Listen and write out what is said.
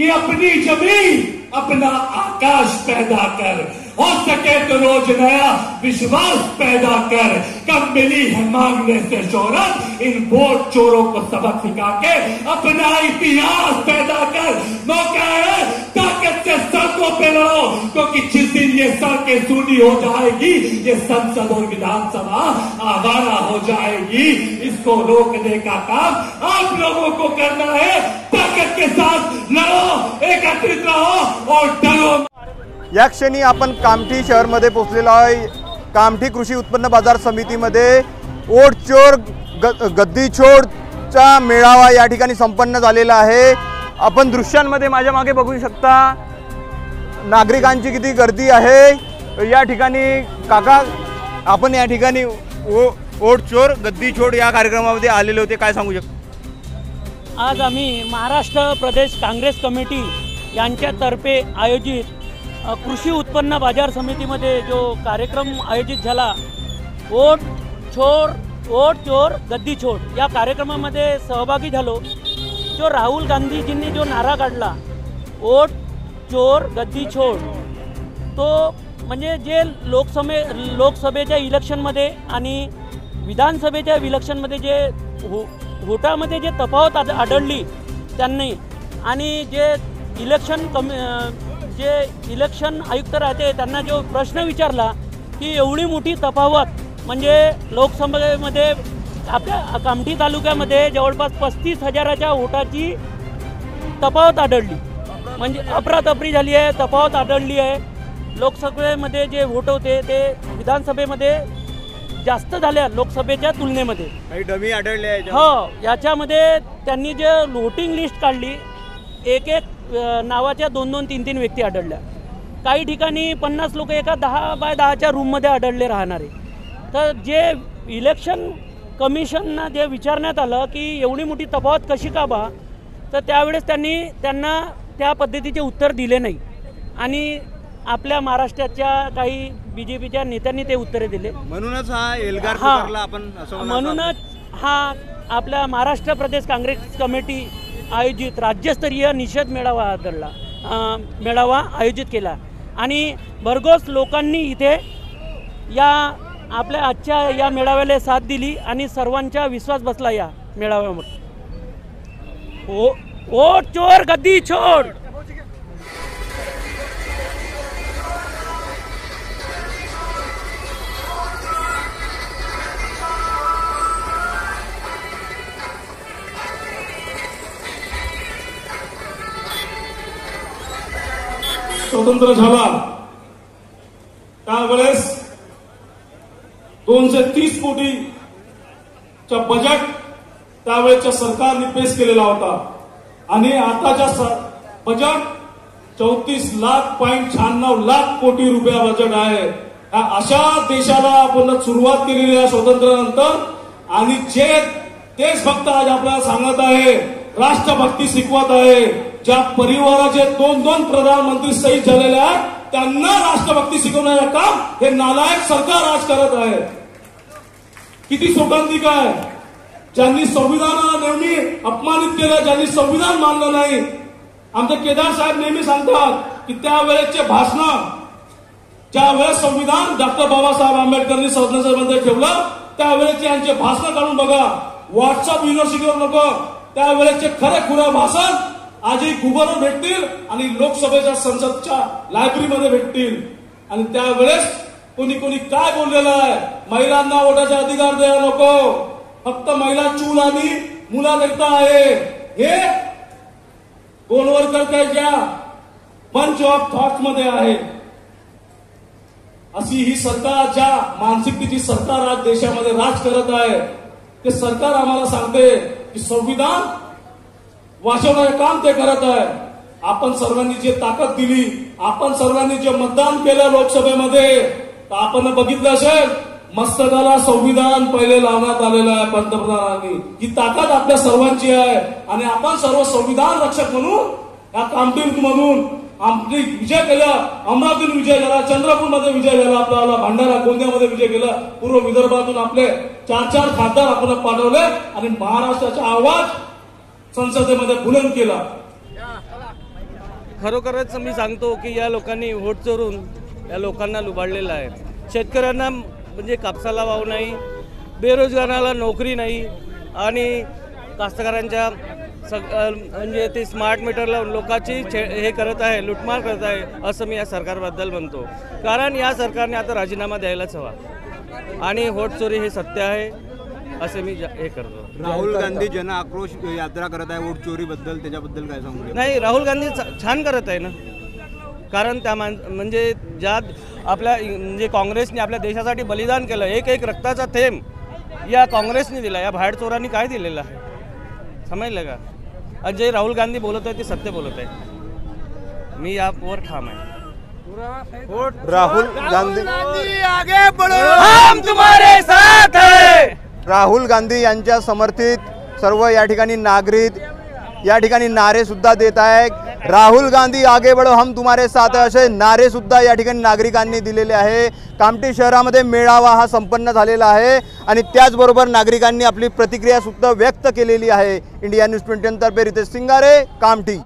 कि अपनी जमीन अपना आकाश पैदा कर, हो सके तो रोज नया विश्वास पैदा कर। कब मिली है मांगने से शोहरत, इन वोट चोरों को सबक सिखा के अपना इतिहास पैदा कर। मौका है ताकत से सड़कों पे लड़ो, क्योंकि जिस दिन ये सड़कें सूनी हो जाएगी, ये संसद और विधानसभा आवारा हो जाएगी। इसको रोकने का काम आप लोगों को करना है। ताकत के साथ लड़ो, एकत्रित रहो और डरो। या क्षणी आपण कामठी शहरमध्ये पोहोचलेलो आहे। कामठी कृषी उत्पन्न बाजार समितीमध्ये वोट चोर गद्दी छोडचा मेळावा या ठिकाणी संपन्न झालेला आहे। आपण दृश्यांमध्ये माझ्या मागे बघू शकता नागरिकांची किती गर्दी आहे या ठिकाणी। काका, आपण या ठिकाणी वोट चोर गद्दी छोड या कार्यक्रमामध्ये आलेले होते, काय सांगू शकता? आज आम्ही महाराष्ट्र प्रदेश काँग्रेस कमिटी यांच्यातर्फे आयोजित कृषी उत्पन्न बाजार समितीमध्ये जो कार्यक्रम आयोजित झाला, वोट चोर गद्दी छोड या कार्यक्रमामध्ये सहभागी झालो। जो राहुल गांधीजींनी जो नारा काढला, वोट चोर गद्दी छोड, तो म्हणजे जे लोकसभेच्या इलेक्शनमध्ये आणि विधानसभेच्या इलेक्शनमध्ये जे वोटामध्ये जे तफावत आढळली त्यांनी, आणि जे इलेक्शन आयुक्त राहते त्यांना जो प्रश्न विचारला की एवढी मोठी तफावत, म्हणजे लोकसभेमध्ये आपल्या कामठी तालुक्यामध्ये जवळपास 35,000च्या वोटाची तफावत आढळली, म्हणजे अफरातफरी झाली आहे, तफावत आढळली आहे। लोकसभेमध्ये जे वोट होते ते विधानसभेमध्ये जास्त झाल्या लोकसभेच्या तुलनेमध्ये, काही डमी आढळले आहे। हो, याच्यामध्ये त्यांनी जे वोटिंग लिस्ट काढली, एक नावाच्या 2-2, 3-3 व्यक्ती आढळल्या। काही ठिकाणी 50 लोक एका 10 बाय 10च्या रूममध्ये आढळले राहणारे। तर जे इलेक्शन कमिशनना जे विचारण्यात आलं की एवढी मोठी तफावत कशी का बा, तर त्यावेळेस त्यांना त्या पद्धतीचे उत्तर दिले नाही, आणि आपल्या महाराष्ट्राच्या काही बीजेपीच्या नेत्यांनी ते उत्तरे दिले। म्हणूनच हा एल्गार पुकारला आपण असं, म्हणूनच हा आपल्या महाराष्ट्र प्रदेश काँग्रेस कमिटी आयोजित राज्यस्तरीय निषेध मेळावा आयोजित केला, आणि भरघोस लोकांनी इथे या आपल्या आजच्या या मेळाव्याला साथ दिली आणि सर्वांचा विश्वास बसला या मेळाव्यावर। वोट चोर गद्दी छोड। स्वतंत्र झाला त्यावेळेस 230 कोटीचा बजेट त्यावेळेच्या सरकारने पेश केलेला होता, आणि आताच्या बजेट 34,96,96 लाख कोटी रुपया बजेट आहे। अशा देशाला आपण सुरुवात केलेली आहे स्वातंत्र्यानंतर, आणि जे देशभक्त आज आपल्याला सांगत आहे, राष्ट्रभक्ती शिकवत आहे, ज्या परिवाराचे 2-2 प्रधानमंत्री शहीद झालेले आहेत त्यांना राष्ट्रभक्ती शिकवण्याचं काम हे नालायक सरकार आज करत आहे। किती शोकांतिक आहे, ज्यांनी संविधानाला नेहमी अपमानित केलं, ज्यांनी संविधान मानलं नाही। आमचे केदार साहेब नेहमी सांगतात की त्यावेळेचे भाषण, ज्यावेळेस संविधान डॉक्टर बाबासाहेब आंबेडकरांनी संसदेमध्ये ठेवलं, त्यावेळेचे यांचे भाषण काढून बघा, व्हॉट्सअप युनिव्हर्सिटीवर नको, त्यावेळेचे खरे खुरे भाषण आजही गुगलवर भेटतील आणि लोकसभेच्या संसदच्या लायब्ररीमध्ये भेटतील। आणि त्यावेळेस कोणी काय बोललेलं आहे, महिलांना वोटाचा अधिकार द्यायला नको, फक्त महिला चूल आणि मुलाकरता आहे, हे गोलवरकरच्या पंच ऑफ थॉट मध्ये आहे। अशी ही सरकार, ज्या मानसिकतेची सरकार आज देशामध्ये राज करत आहे, ते सरकार आम्हाला सांगते की संविधान वाचवण्याचे काम ते करत आहे। आपण सर्वांनी जे ताकद दिली, आपण सर्वांनी जे मतदान केलं लोकसभेमध्ये, तर आपण बघितलं असेल मस्तकाला संविधान पहिले लावण्यात आलेलं आहे पंतप्रधानांनी। ही ताकद आपल्या सर्वांची आहे, आणि आपण सर्व संविधान रक्षक म्हणून या कामठीमधून आमची विजय केला, अमरावतीतून विजय झाला, चंद्रपूरमध्ये विजय झाला, आपल्याला भंडारा गोंदियामध्ये विजय केला, पूर्व विदर्भातून आपले 4-4 खासदार आपण पाठवले, आणि महाराष्ट्राचा आवाज संसदेमध्ये बुलंद केला। खरोखरच मी सांगतो की या लोकांनी व्होट चोरून या लोकांना लुबाडलेलं आहे. शेतकऱ्यांना म्हणजे कापसाला भाव नाही, बेरोजगाराला नोकरी नाही आणि कास्तकारांच्या म्हणजे ते स्मार्ट मीटरला लोकांची हे करत आहे, लुटमार करत आहे असं मी या सरकारबद्दल म्हणतो. कारण या सरकारने आता राजीनामा द्यायलाच हवा आणि व्होट चोरी हे सत्य आहे असे मी हे करतो. राहुल गांधी जन आक्रोश यात्रा करत आहे वोट चोरीबद्दल, त्याच्याबद्दल काय सांगू? नाही, राहुल गांधी छान करत आहे ना. कारण त्या म्हणजे ज्या आपल्या म्हणजे काँग्रेसने आपल्या देशासाठी बलिदान केलं, एक एक रक्ताचा थेंब या काँग्रेसने दिला, या बाहेर चोरांनी काय दिलेलं आहे समजलं का? आणि जे राहुल गांधी बोलत आहे ते सत्य बोलत आहे. मी यावर ठाम आहे. राहुल गांधी आगे बढ़ो, हम तुम्हारे साथ है. राहुल गांधी यांच्या समर्थित सर्व या ठिकाणी नागरिक या ठिकाणी नारे सुद्धा देत आहेत. राहुल गांधी आगे बढ़ो हम तुम्हारे साथ है असे नारे सुद्धा या ठिकाणी नागरिकांनी दिलेले आहे. कामठी शहरामध्ये मेळावा हा संपन्न झालेला आहे आणि त्याचबरोबर नागरिकांनी आपली प्रतिक्रिया सुद्धा व्यक्त केलेली आहे. इंडिया न्यूज 21 तर्फे रितेश सिंगारे, कामठी.